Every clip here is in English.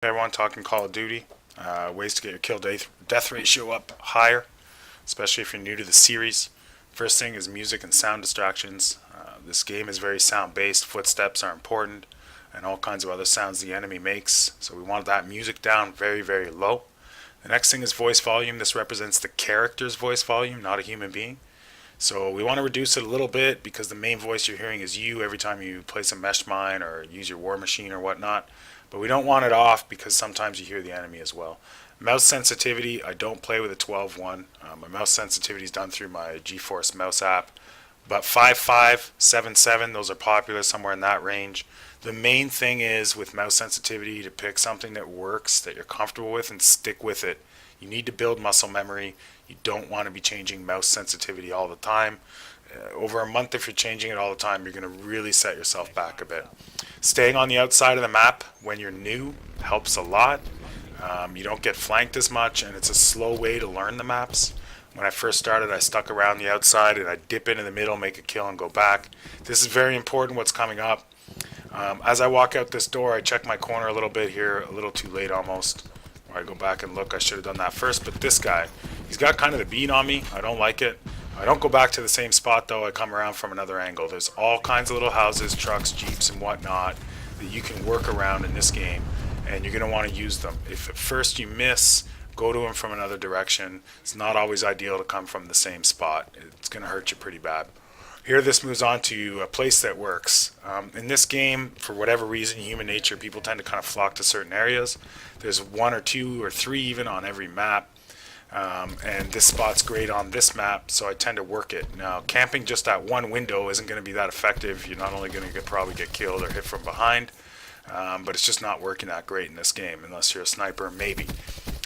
Hey everyone, talking Call of Duty, ways to get your kill death ratio up higher, especially if you're new to the series. First thing is music and sound distractions. This game is very sound based, footsteps are important, and all kinds of other sounds the enemy makes, so we want that music down very, very low. The next thing is voice volume. This represents the character's voice volume, not a human being. So we want to reduce it a little bit because the main voice you're hearing is you every time you place a mesh mine or use your war machine or whatnot. But we don't want it off because sometimes you hear the enemy as well. Mouse sensitivity, I don't play with a 12.1. My mouse sensitivity is done through my GeForce mouse app. But 5.5, 7.7, those are popular, somewhere in that range. The main thing is with mouse sensitivity to pick something that works, that you're comfortable with, and stick with it. You need to build muscle memory. You don't want to be changing mouse sensitivity all the time. Over a month, if you're changing it all the time, you're going to really set yourself back a bit. Staying on the outside of the map when you're new helps a lot. You don't get flanked as much, and it's a slow way to learn the maps. When I first started, I stuck around the outside, and I'd dip into the middle, make a kill, and go back. This is very important what's coming up. As I walk out this door, I check my corner a little bit here, a little too late almost. Or I go back and look, I should have done that first, but this guy, he's got kind of the beat on me. I don't like it. I don't go back to the same spot though, I come around from another angle. There's all kinds of little houses, trucks, jeeps, and whatnot that you can work around in this game, and you're going to want to use them. If at first you miss, go to them from another direction. It's not always ideal to come from the same spot. It's going to hurt you pretty bad. Here this moves on to a place that works. In this game, for whatever reason, human nature, people tend to kind of flock to certain areas. There's one or two or three even on every map. And this spot's great on this map, so I tend to work it. Now, camping just at one window isn't going to be that effective. You're not only going to probably get killed or hit from behind, but it's just not working that great in this game, unless you're a sniper, maybe.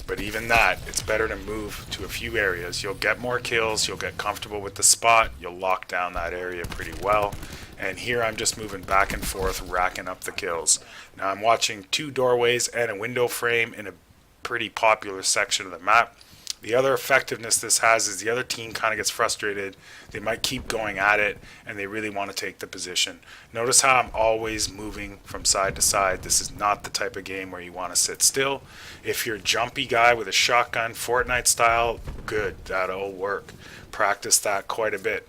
But even that, it's better to move to a few areas. You'll get more kills, you'll get comfortable with the spot, you'll lock down that area pretty well. And here I'm just moving back and forth, racking up the kills. Now I'm watching two doorways and a window frame in a pretty popular section of the map. The other effectiveness this has is the other team kind of gets frustrated. They might keep going at it, and they really want to take the position. Notice how I'm always moving from side to side. This is not the type of game where you want to sit still. If you're a jumpy guy with a shotgun, Fortnite style, good, that'll work. Practice that quite a bit.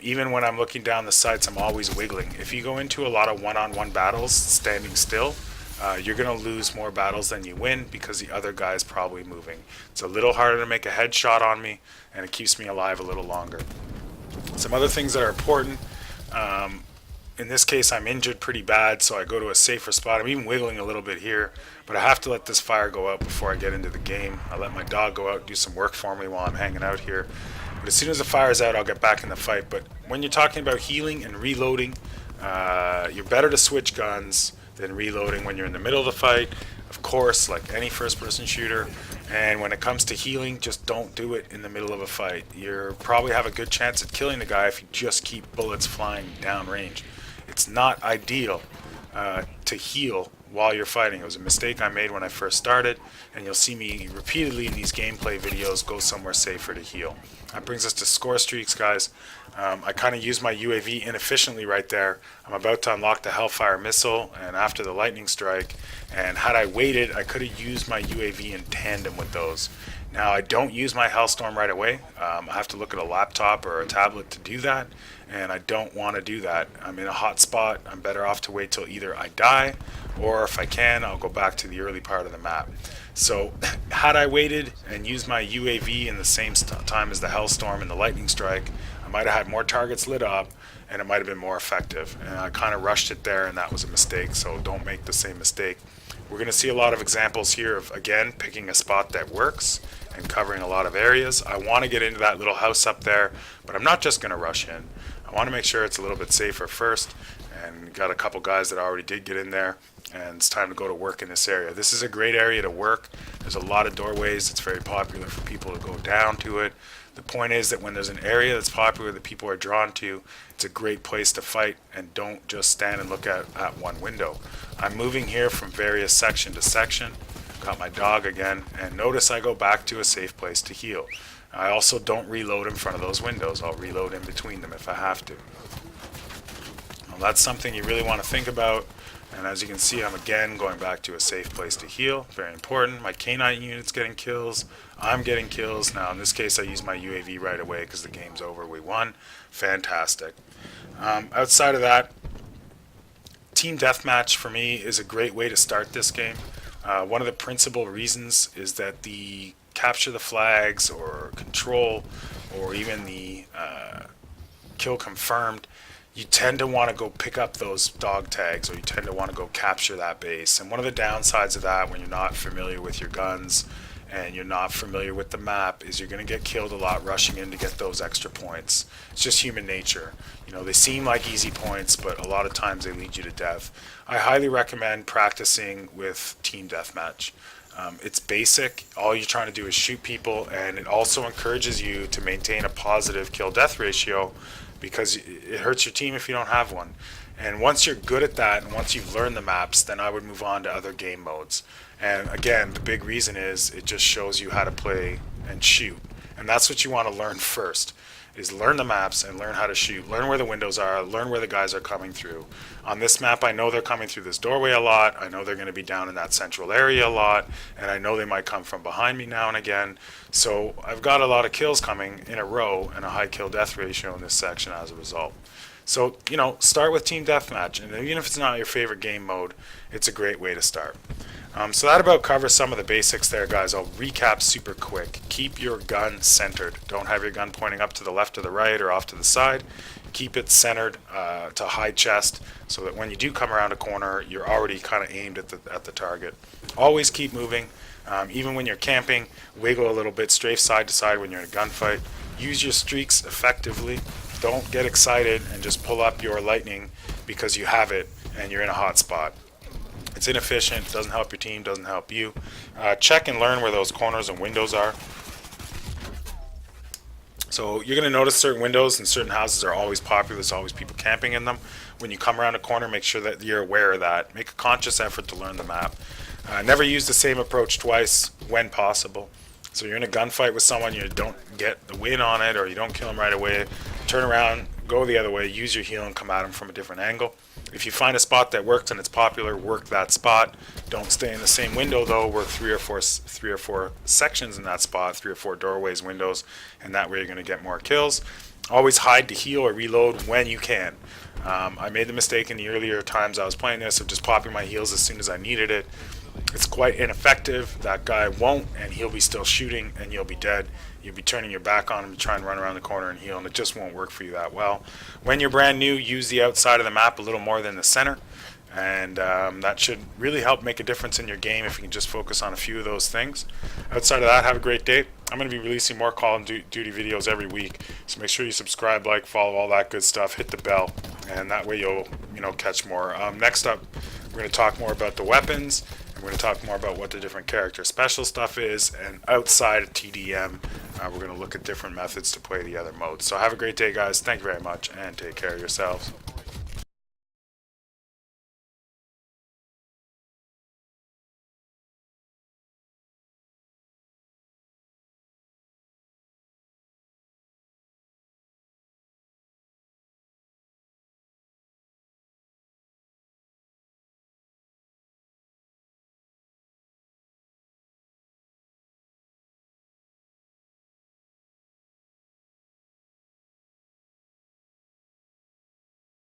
Even when I'm looking down the sights, I'm always wiggling. If you go into a lot of one-on-one battles standing still, you're going to lose more battles than you win because the other guy's probably moving. It's a little harder to make a headshot on me, and it keeps me alive a little longer. Some other things that are important. In this case, I'm injured pretty bad, so I go to a safer spot. I'm even wiggling a little bit here, but I have to let this fire go out before I get into the game. I let my dog go out and do some work for me while I'm hanging out here. But as soon as the fire's out, I'll get back in the fight. But when you're talking about healing and reloading, you're better to switch guns than reloading when you're in the middle of the fight, of course, like any first-person shooter. And when it comes to healing, just don't do it in the middle of a fight. You probably have a good chance at killing the guy if you just keep bullets flying downrange. It's not ideal to heal while you're fighting. It was a mistake I made when I first started, and you'll see me repeatedly in these gameplay videos go somewhere safer to heal. That brings us to score streaks, guys. I kind of used my UAV inefficiently right there. I'm about to unlock the Hellfire missile and after the lightning strike, and had I waited, I could have used my UAV in tandem with those. Now, I don't use my Hellstorm right away. I have to look at a laptop or a tablet to do that, and I don't want to do that. I'm in a hot spot. I'm better off to wait till either I die, or if I can, I'll go back to the early part of the map. So, had I waited and used my UAV in the same time as the Hellstorm and the lightning strike, I might have had more targets lit up, and it might have been more effective. And I kind of rushed it there, and that was a mistake, so don't make the same mistake. We're going to see a lot of examples here of, again, picking a spot that works and covering a lot of areas. I want to get into that little house up there, but I'm not just going to rush in. I want to make sure it's a little bit safer first, and got a couple guys that already did get in there, and it's time to go to work in this area. This is a great area to work. There's a lot of doorways. It's very popular for people to go down to it. The point is that when there's an area that's popular that people are drawn to, it's a great place to fight, and don't just stand and look at one window. I'm moving here from various section to section. Got my dog again, and notice I go back to a safe place to heal. I also don't reload in front of those windows. I'll reload in between them if I have to. Well, that's something you really want to think about. And as you can see, I'm again going back to a safe place to heal. Very important. My K9 unit's getting kills. I'm getting kills. Now in this case I use my UAV right away because the game's over. We won. Fantastic. Outside of that, team deathmatch for me is a great way to start this game. One of the principal reasons is that the capture the flags or control or even the kill confirmed, you tend to want to go pick up those dog tags, or you tend to want to go capture that base. And one of the downsides of that when you're not familiar with your guns and you're not familiar with the map is you're going to get killed a lot rushing in to get those extra points. It's just human nature. You know, they seem like easy points, but a lot of times they lead you to death. I highly recommend practicing with team deathmatch. It's basic. All you're trying to do is shoot people, and it also encourages you to maintain a positive kill-death ratio because it hurts your team if you don't have one. And once you're good at that, and once you've learned the maps, then I would move on to other game modes. And again, the big reason is it just shows you how to play and shoot. And that's what you want to learn first, is learn the maps and learn how to shoot. Learn where the windows are, learn where the guys are coming through. On this map, I know they're coming through this doorway a lot. I know they're going to be down in that central area a lot. And I know they might come from behind me now and again. So I've got a lot of kills coming in a row and a high kill-death ratio in this section as a result. So, you know, start with team deathmatch. And even if it's not your favorite game mode, it's a great way to start. So that about covers some of the basics there, guys. I'll recap super quick. Keep your gun centered. Don't have your gun pointing up to the left or the right or off to the side. Keep it centered to high chest so that when you do come around a corner, you're already kind of aimed at the target. Always keep moving. Even when you're camping, wiggle a little bit, strafe side to side when you're in a gunfight. Use your streaks effectively. Don't get excited and just pull up your lightning because you have it and you're in a hot spot. It's inefficient, doesn't help your team, doesn't help you. Check and learn where those corners and windows are. So you're going to notice certain windows and certain houses are always popular. There's always people camping in them. When you come around a corner, make sure that you're aware of that. Make a conscious effort to learn the map. Never use the same approach twice when possible. So you're in a gunfight with someone, you don't get the win on it, or you don't kill them right away. Turn around, go the other way, use your heal and come at them from a different angle. If you find a spot that works and it's popular, work that spot. Don't stay in the same window though. Work three or four sections in that spot, 3 or 4 doorways, windows, and that way you're going to get more kills. Always hide to heal or reload when you can. I made the mistake in the earlier times I was playing this of just popping my heals as soon as I needed it. It's quite ineffective. That guy won't, and he'll be still shooting, and you'll be dead. You'll be turning your back on him to try and run around the corner and heal, and it just won't work for you that well. When you're brand new, use the outside of the map a little more than the center, and that should really help make a difference in your game if you can just focus on a few of those things. Outside of that, have a great day. I'm going to be releasing more Call of Duty videos every week, so make sure you subscribe, like, follow, all that good stuff. Hit the bell, and that way you'll catch more. Next up, we're going to talk more about the weapons. We're going to talk more about what the different character special stuff is, and outside of TDM, we're going to look at different methods to play the other modes. So have a great day, guys. Thank you very much, and take care of yourselves.